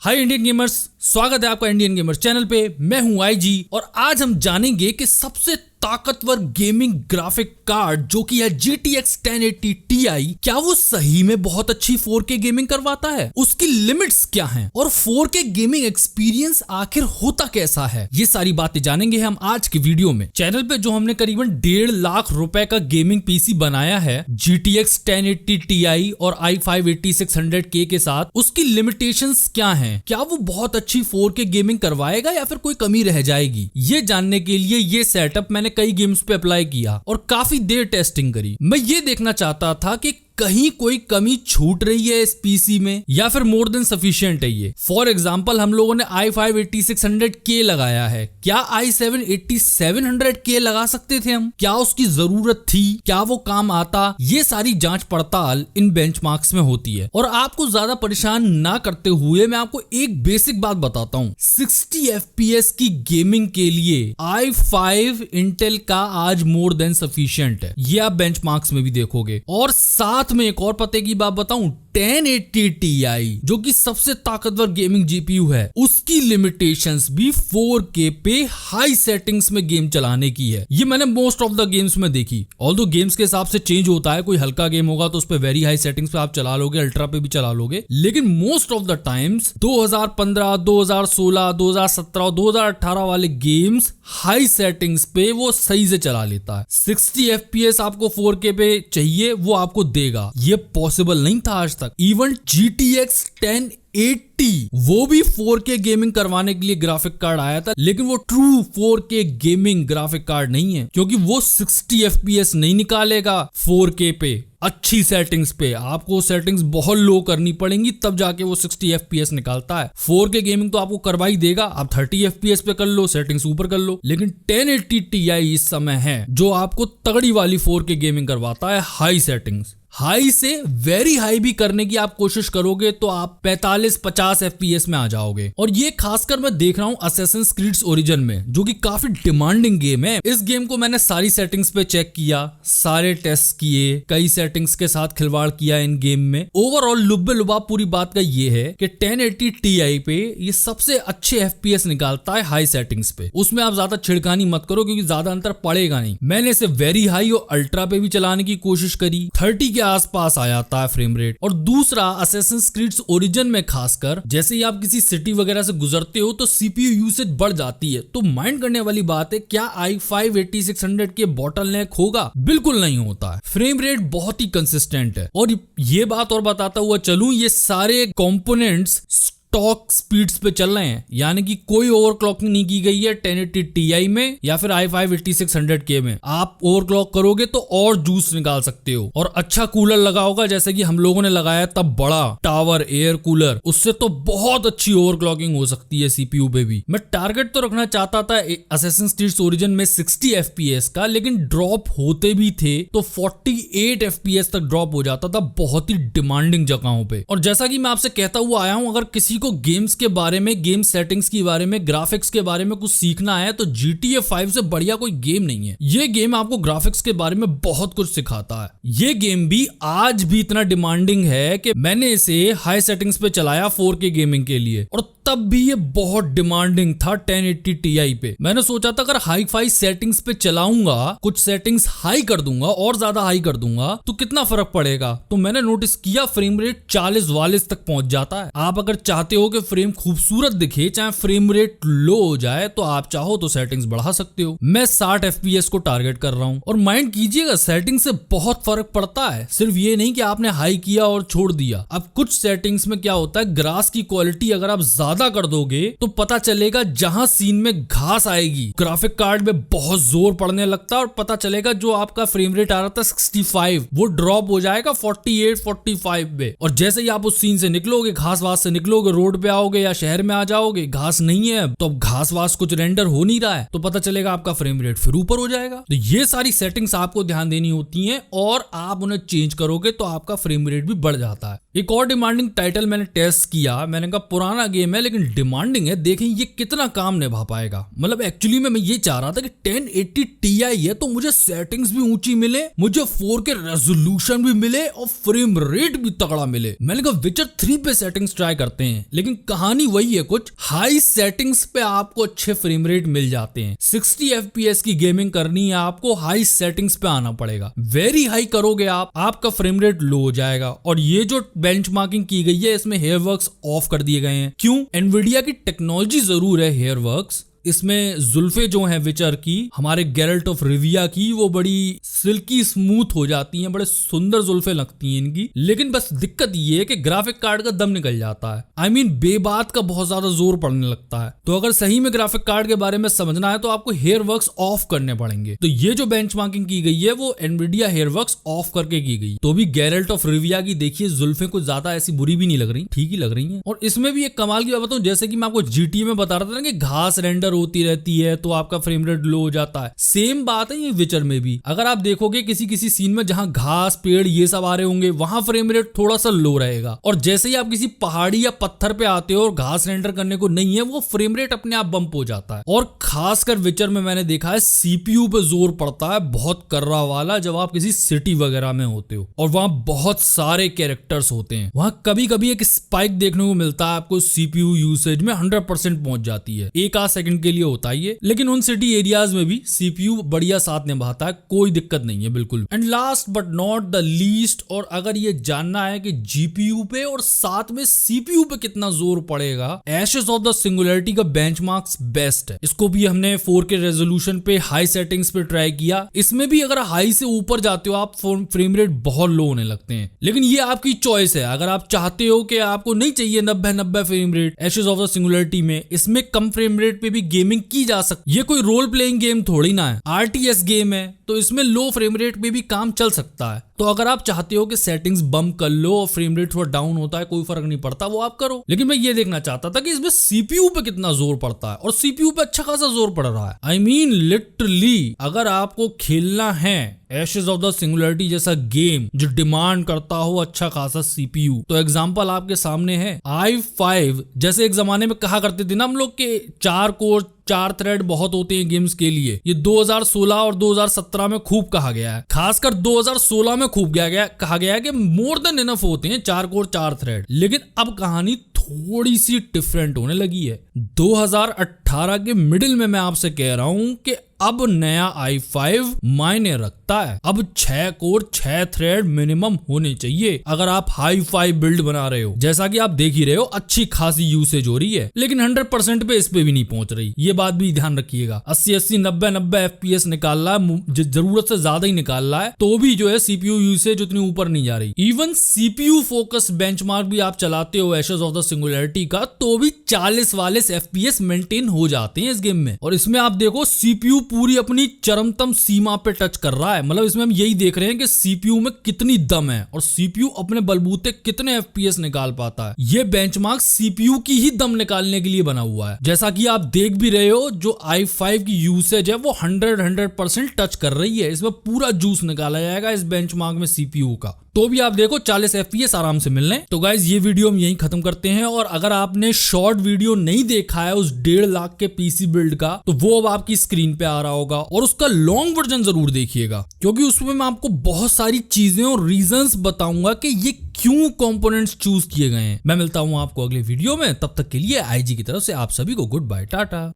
हाय Indian gamers, स्वागत है आपका इंडियन गेमर्स चैनल पे। मैं हूं आईजी और आज हम जानेंगे कि सबसे ताकतवर गेमिंग ग्राफिक कार्ड जो कि है GTX 1080 Ti, क्या वो सही में बहुत अच्छी 4K गेमिंग करवाता है, उसकी लिमिट्स क्या हैं और 4K गेमिंग एक्सपीरियंस आखिर होता कैसा है। ये सारी बातें जानेंगे हम आज की वीडियो में। चैनल पे जो हमने करीबन 1.5 लाख रुपए का गेमिंग पीसी बनाया है GTX 1080 Ti और i5-8600K के साथ, उसकी लिमिटेशंस क्या हैं, क्या वो बहुत अच्छी 4K गेमिंग करवाएगा या फिर कोई कमी रह जाएगी। ये जानने के लिए ये सेटअप मैंने कई गेम्स पे अप्लाई किया और काफी देर टेस्टिंग करी। मैं ये देखना चाहता था कि कहीं कोई कमी छूट रही है इस पीसी में या फिर मोर देन सफिशिएंट है ये। फॉर एग्जांपल हम लोगों ने i5-8600K लगाया है, क्या i7-8700K लगा सकते थे हम? क्या उसकी जरूरत थी? क्या वो काम आता? ये सारी जांच पड़ताल इन बेंचमार्क्स में होती है। और आपको ज्यादा परेशान ना करते हुए मैं आपको एक बेसिक बात बताता हूँ। 60 FPS की गेमिंग के लिए i5 इंटेल का आज मोर देन सफिशिएंट है, ये आप बेंचमार्क्स में भी देखोगे। और साथ में एक और पते की बात बताऊं, 1080 Ti जो कि सबसे ताकतवर गेमिंग जीपीयू है, उसकी लिमिटेशंस भी 4K पे हाई सेटिंग्स में गेम चलाने की है। ये मैंने मोस्ट ऑफ द गेम्स में देखी। ऑल्दो गेम्स के हिसाब से चेंज होता है, कोई हल्का गेम होगा तो उस पे वेरी हाई सेटिंग्स पे आप चला लोगे, अल्ट्रा पे भी चला लोगे, लेकिन मोस्ट ऑफ द टाइम्स 2015, 2016, 2017, 2018 वाले गेम्स हाई सेटिंग्स पे वो सही से चला लेता है। 60 FPS आपको 4K पे चाहिए, वो आपको देगा। ये पॉसिबल नहीं था आज तक। इवन GTX 1080 वो भी 4K गेमिंग करवाने के लिए ग्राफिक कार्ड आया था, लेकिन वो true 4K gaming graphic card नहीं है, क्योंकि वो 60 FPS नहीं निकालेगा 4K पे। अच्छी सेटिंग्स पे आपको सेटिंग्स बहुत लो करनी पड़ेंगी, तब जाके वो 60 FPS निकालता है। 4K गेमिंग तो आपको करवा ही देगा, आप 30 FPS पे कर लो, सेटिंग्स ऊपर कर लो, लेकिन 1080 Ti इस समय है जो आपको तगड़ी वाली 4K गेमिंग करवाता है। हाई सेटिंग्स, हाई से वेरी हाई भी करने की आप कोशिश करोगे तो आप 45-50 FPS में आ जाओगे। और ये खासकर मैं देख रहा हूं असैसिन्स क्रीड ओरिजिन में, जो कि काफी डिमांडिंग गेम है। इस गेम को मैंने सारी सेटिंग्स पे चेक किया, सारे टेस्ट किए, कई सेटिंग्स के साथ खिलवाड़ किया इन गेम में। ओवरऑल लुब्बे लुबाब पूरी बात का ये है कि 1080 Ti पे ये सबसे अच्छे FPS निकालता है हाई सेटिंग्स पे। उसमें आप ज्यादा छिड़कानी मत करो क्योंकि ज्यादा अंतर पड़ेगा नहीं। मैंने इसे वेरी हाई और अल्ट्रा पे भी चलाने की कोशिश करी, 30 के आसपास आ जाता है फ्रेम रेट। और दूसरा, असैसिन्स क्रीड ओरिजिन में खासकर जैसे ही आप किसी सिटी वगैरह से गुजरते हो तो CPU यूसेज बढ़ जाती है। तो माइंड करने वाली बात है, क्या i5-8600 के बॉटलनेक होगा? बिल्कुल नहीं होता है। फ्रेम रेट बहुत ही कंसिस्टेंट है। और ये बात और बताता हुआ चलूं, ये सारे कंपोनेंट्स स्टॉक स्पीड्स पे चल रहे हैं, यानी कि कोई ओवरक्लॉकिंग नहीं की गई है 1080 Ti में या फिर i5-8600K में। आप ओवरक्लॉक करोगे तो और जूस निकाल सकते हो। और अच्छा कूलर लगा होगा, जैसे कि हम लोगों ने लगाया तब बड़ा टावर एयर कूलर, उससे तो बहुत अच्छी ओवरक्लॉकिंग हो सकती है CPU पे भी। मैं टारगेट तो रखना चाहता था असैसिन्स क्रीड ओरिजिन में 60 FPS का, लेकिन ड्रॉप होते भी थे तो 48 FPS तक ड्रॉप हो जाता था बहुत ही डिमांडिंग जगहों पे। और जैसा कि मैं आपसे कहता हुआ आया हूं, अगर किसी को गेम्स के बारे में, गेम सेटिंग्स के बारे में, ग्राफिक्स के बारे में कुछ सीखना है तो GTA 5 से बढ़िया कोई गेम नहीं है। ये गेम आपको ग्राफिक्स के बारे में बहुत कुछ सिखाता है। ये गेम भी आज भी इतना डिमांडिंग है कि मैंने इसे हाई सेटिंग्स पे चलाया 4K गेमिंग के लिए, और तब भी ये बहुत डिमांडिंग था 1080 Ti पे। मैंने सोचा था अगर हाई फाई सेटिंग्स पे चलाऊंगा, कुछ सेटिंग्स हाई कर दूंगा और ज्यादा हाई कर दूंगा तो कितना फर्क पड़ेगा। तो मैंने नोटिस किया फ्रेम रेट 40-42 तक पहुंच जाता है। आप अगर चाहते हो कि फ्रेम खूबसूरत दिखे, चाहे फ्रेम रेट लो हो जाए, तो आप चाहो तो सेटिंग्स बढ़ा सकते हो। मैं 60 FPS को टारगेट कर रहा हूं। और माइंड कीजिएगा, सेटिंग से बहुत फर्क पड़ता है। सिर्फ ये नहीं कि आपने हाई किया और छोड़ दिया। अब कुछ सेटिंग्स में क्या होता है, ग्रास की क्वालिटी अगर आप ज्यादा कर दोगे तो पता चलेगा जहां सीन में घास आएगी, ग्राफिक कार्ड में बहुत जोर पड़ने लगता है और पता चलेगा जो आपका फ्रेम रेट आ रहा था 65, वो ड्रॉप हो जाएगा 48-45 पे। और जैसे ही आप उस सीन से निकलोगे, घास वास से निकलोगे, रोड पे आओगे या शहर में आ जाओगे, घास नहीं है तो अब घास वास कुछ रेंडर हो नहीं रहा है, तो पता चलेगा आपका फ्रेम रेट फिर ऊपर हो जाएगा। तो ये सारी सेटिंग्स आपको ध्यान देनी होती हैं और आप उन्हें चेंज करोगे तो आपका फ्रेम रेट भी बढ़ जाता है। एक और डिमांडिंग टाइटल मैंने टेस्ट किया, मैंने कहा पुराना गेम है लेकिन डिमांडिंग है, देखें ये कितना काम निभा पाएगा। मतलब एक्चुअली मैं ये चाह रहा था कि 1080 Ti है तो मुझे सेटिंग्स भी ऊंची मिले, मुझे 4K रेजोल्यूशन भी मिले और फ्रेम रेट भी तगड़ा मिले। मैंने कहा विचर 3 पे सेटिंग्स ट्राई करते हैं, लेकिन कहानी वही है, कुछ हाई सेटिंग्स पे आपको अच्छे फ्रेम रेट मिल जाते हैं। 60 FPS की गेमिंग करनी है आपको, हाई सेटिंग्स पे आना पड़ेगा। वेरी हाई करोगे आप, आपका फ्रेम रेट लो हो जाएगा। और ये जो बेंचमार्किंग की गई है इसमें हेयरवर्क्स ऑफ कर दिए गए हैं। क्यों? एनवीडिया की टेक्नोलॉजी जरूर है हेयरवर्क्स, इसमें जुल्फे जो हैं विचर की, हमारे गेरल्ट ऑफ रिविया की, वो बड़ी सिल्की स्मूथ हो जाती हैं, बड़े सुंदर जुल्फे लगती हैं इनकी। लेकिन बस दिक्कत ये है कि ग्राफिक कार्ड का दम निकल जाता है। I mean, बेबात का बहुत ज्यादा जोर पड़ने लगता है। तो अगर सही में ग्राफिक कार्ड के बारे में समझना है तो आपको हेयरवर्क्स ऑफ करने पड़ेंगे। तो ये जो बेंचमार्किंग की गई है वो एनवीडिया हेयरवर्क्स ऑफ करके की गई। तो भी गेरल्ट ऑफ रिविया की देखिए जुल्फे कुछ ज्यादा ऐसी बुरी भी नहीं लग रही, ठीक ही लग रही है। और इसमें भी एक कमाल की बात बताऊं, जैसे कि मैं आपको GTA में बता रहा था ना कि घास रेंडर होती रहती है तो आपका फ्रेम रेट लो हो जाता है, सेम बात है ये विचर में भी। अगर आप देखोगे किसी सीन में जहां घास पेड़ ये सब आ रहे होंगे वहां फ्रेम रेट थोड़ा सा लो रहेगा, और जैसे ही आप किसी पहाड़ी या पत्थर पे आते हो और घास रेंडर करने को नहीं है, वो फ्रेम रेट अपने आप बंप हो जाता है। और खासकर विचर में मैंने देखा है CPU पे जोर पड़ता है बहुत कर्रा वाला, जब आप किसी सिटी वगैरह में होते हो और वहां बहुत सारे कैरेक्टर्स होते हैं, वहां कभी कभी एक स्पाइक देखने को मिलता है आपको, CPU यूसेज में 100% पहुंच जाती है, एक आध सेकंड के लिए होता है ये। लेकिन उन सिटी एरियाज में भी CPU बढ़िया साथ निभाता है, कोई दिक्कत नहीं है बिल्कुल। And last but not the least, और अगर ये जानना है कि GPU पे और साथ में CPU पे कितना जोर पड़ेगा, एशेस ऑफ द सिंगुलैरिटी का बेंचमार्क्स बेस्ट है। इसको भी हमने 4K रेजोल्यूशन पे हाई सेटिंग्स पे ट्राई किया। इसमें भी अगर हाई से ऊपर जाते हो आप फ्रेम रेट बहुत लो होने लगते हैं, लेकिन ये आपकी चॉइस है। अगर आप चाहते हो कि आपको नहीं चाहिए 90 frame rate ashes of the singularity में, इसमें कम फ्रेम रेट पे भी गेमिंग की जा सकती। ये कोई रोल प्लेइंग गेम थोड़ी ना है, RTS गेम है, तो इसमें लो फ्रेम रेट पे भी काम चल सकता है। तो अगर आप चाहते हो कि सेटिंग्स बम्प कर लो और फ्रेम रेट थोड़ा डाउन होता है, कोई फर्क नहीं पड़ता, वो आप करो। लेकिन मैं ये देखना चाहता था कि इसमें CPU पे कितना जोर पड़ता है, और CPU पे अच्छा खासा जोर पड़ रहा है। I mean लिटरली, अगर आपको खेलना है एशेस ऑफ द सिंगुलैरिटी जैसा गेम जो डिमांड करता हो अच्छा खासा CPU, तो एग्जांपल आपके सामने है i5। जैसे एक जमाने में कहा करते थे ना हम लोग के 4 कोर 4 थ्रेड बहुत होते हैं गेम्स के लिए, ये 2016 और 2017 में खूब कहा गया है। खासकर 2016 में खूब कहा गया है कि मोर देन इनफ होते हैं 4 कोर 4 थ्रेड। लेकिन अब कहानी थोड़ी सी डिफरेंट होने लगी है। 2018 के मिडिल में मैं आपसे कह रहा हूं कि अब नया i5 मायने रखता है। अब 6 कोर 6 थ्रेड मिनिमम होने चाहिए अगर आप हाई फाई बिल्ड बना रहे हो। जैसा कि आप देख ही रहे हो अच्छी खासी यूसेज हो रही है, लेकिन 100% पे इस पे भी नहीं पहुंच रही। ये बात भी ध्यान रखिएगा। 80 90 FPS निकाल रहा है, जरूरत से ज्यादा ही निकाल रहा है, तो भी जो है CPU यूसेज उतनी ऊपर नहीं जा रही। इवन CPU फोकस बेंचमार्क भी आप चलाते हो एशेस ऑफ द सिंगुलैरिटी का, तो भी 40 FPS मेंटेन हो जाते हैं इस गेम में। और इसमें आप देखो CPU पूरी अपनी चरमतम सीमा पे टच कर रहा है। मतलब इसमें हम यही देख रहे हैं कि CPU में कितनी दम है और CPU अपने बलबूते कितने FPS निकाल पाता है। ये बेंचमार्क CPU की ही दम निकालने के लिए बना हुआ है। जैसा कि आप देख भी रहे हो, जो i5 की यूसेज है वो 100% टच कर रही है। इसमें पूरा जूस निकाला जाएगा इस बेंचमार्क में CPU का। तो भी आप देखो 40 FPS आराम से मिलने। तो गाइज ये वीडियो हम यहीं खत्म करते हैं, और अगर आपने शॉर्ट वीडियो नहीं देखा है उस 1.5 लाख के PC बिल्ड का, तो वो अब आपकी स्क्रीन पे आ रहा होगा, और उसका लॉन्ग वर्जन जरूर देखिएगा, क्योंकि उसमें मैं आपको बहुत सारी चीजें और रीजंस बताऊंगा कि ये क्यों कंपोनेंट्स चूज किए गए हैं। मैं मिलता हूं आपको अगले वीडियो में, तब तक के लिए IG की तरफ से आप सभी को गुड बाय, टाटा।